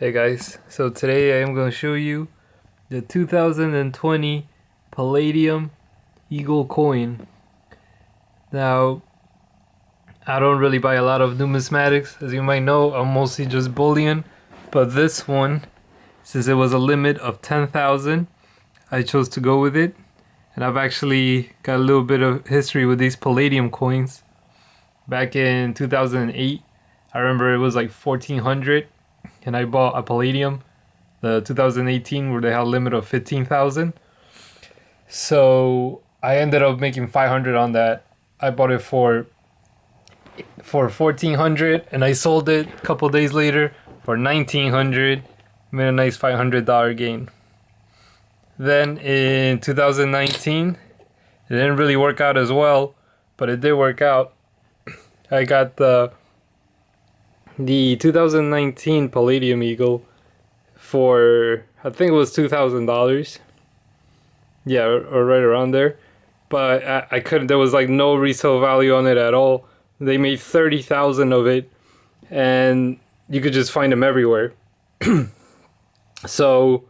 Hey guys, so today I am going to show you the 2020 Palladium Eagle coin. Now, I don't really buy a lot of numismatics, as you might know, I'm mostly just bullion, but this one, since it was a limit of 10,000, I chose to go with it, and I've actually got a little bit of history with these Palladium coins. Back in 2008, I remember it was like 1400, and I bought a Palladium, the 2018, where they had a limit of 15,000. So I ended up making 500 on that. I bought it for 1400, and I sold it a couple days later for 1900. Made a nice $500 gain. Then in 2019, it didn't really work out as well, but it did work out. I got the 2019 Palladium Eagle for, I think it was $2,000. Yeah, or right around there. But I couldn't, there was like no resale value on it at all. They made 30,000 of it, and you could just find them everywhere. So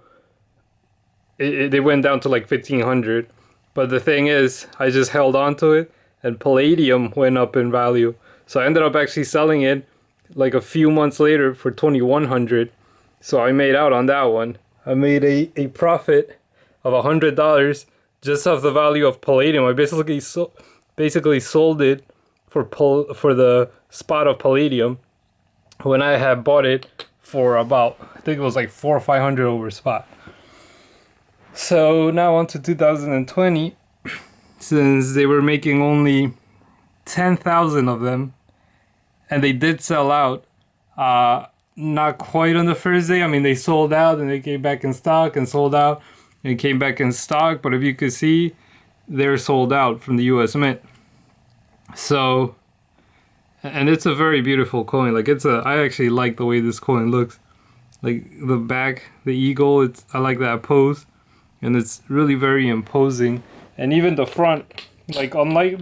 they went down to like 1,500. But the thing is, I just held on to it, and Palladium went up in value. So I ended up actually selling it like a few months later for 2,100. So I made out on that one. I made a profit of $100 just off the value of Palladium. I basically sold it for the spot of Palladium when I had bought it for about, I think it was like 400 or 500 over spot. So now on to 2020, since they were making only 10,000 of them, and they did sell out. Not quite on the first day. I mean, they sold out and they came back in stock and sold out and came back in stock. But if you could see, they're sold out from the US Mint. So, and it's a very beautiful coin. Like I actually like the way this coin looks. Like the back, the eagle, I like that pose. And it's really very imposing. And even the front, like unlike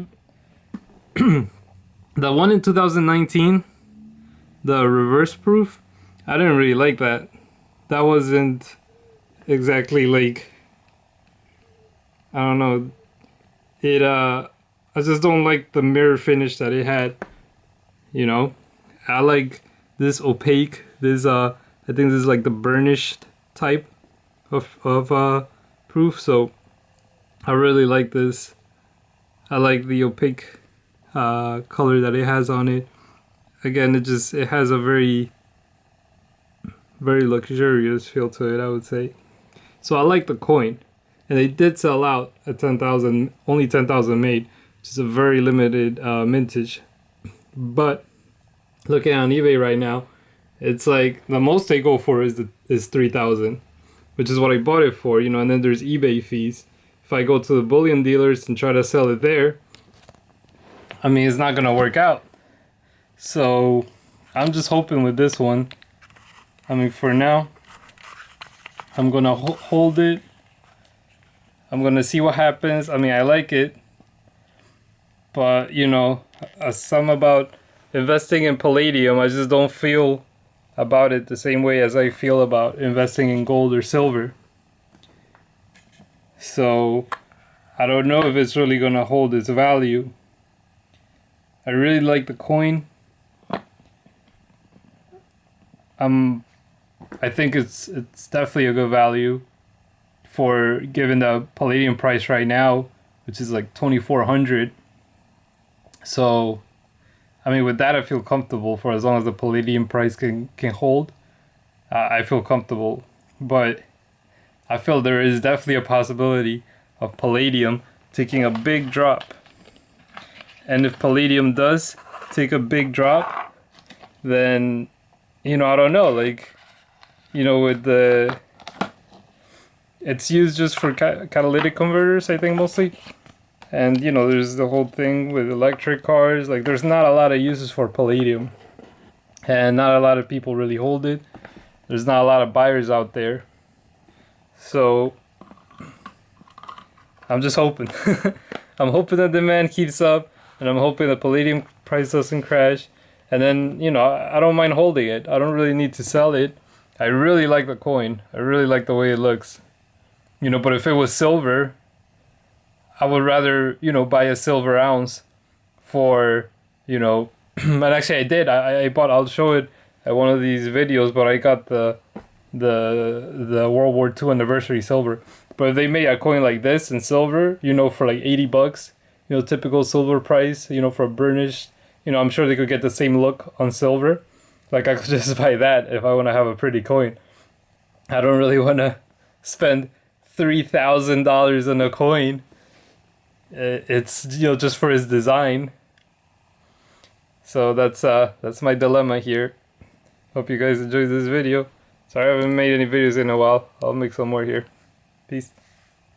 the one in 2019, the reverse proof, I didn't really like that. That wasn't exactly like, I don't know. I just don't like the mirror finish that it had. You know, I like this opaque. I think this is like the burnished type of proof. So I really like this. I like the opaque color that it has on it. Again, it has a very luxurious feel to it, I would say. So I like the coin, and they did sell out at 10,000, only 10,000 made, which is a very limited mintage. But looking on eBay right now, it's like the most they go for is 3,000, which is what I bought it for, you know. And then there's eBay fees. If I go to the bullion dealers and try to sell it there, I mean, it's not gonna work out. So I'm just hoping with this one. I mean, for now, I'm gonna hold it. I'm gonna see what happens. I mean, I like it, but you know, some about investing in Palladium, I just don't feel about it the same way as I feel about investing in gold or silver. So I don't know if it's really gonna hold its value. I really like the coin. I think it's definitely a good value for given the Palladium price right now, which is like 2,400. So, I mean, with that I feel comfortable for as long as the Palladium price can hold. I feel comfortable, but I feel there is definitely a possibility of Palladium taking a big drop. And if Palladium does take a big drop, then, you know, I don't know, like, you know, it's used just for catalytic converters, I think, mostly. And, you know, there's the whole thing with electric cars. Like, there's not a lot of uses for Palladium. And not a lot of people really hold it. There's not a lot of buyers out there. So, I'm just hoping. I'm hoping that demand keeps up. And I'm hoping the Palladium price doesn't crash. And then, you know, I don't mind holding it. I don't really need to sell it. I really like the coin. I really like the way it looks. You know, but if it was silver, I would rather, you know, buy a silver ounce for, you know, and actually I did. I bought, I'll show it at one of these videos, but I got the World War II anniversary silver. But if they made a coin like this in silver, you know, for like $80, you know, typical silver price, you know, for a burnished, you know, I'm sure they could get the same look on silver. Like I could just buy that if I want to have a pretty coin. I don't really want to spend $3,000 on a coin. It's, you know, just for his design. So that's my dilemma here. Hope you guys enjoyed this video. Sorry I haven't made any videos in a while. I'll make some more here. Peace.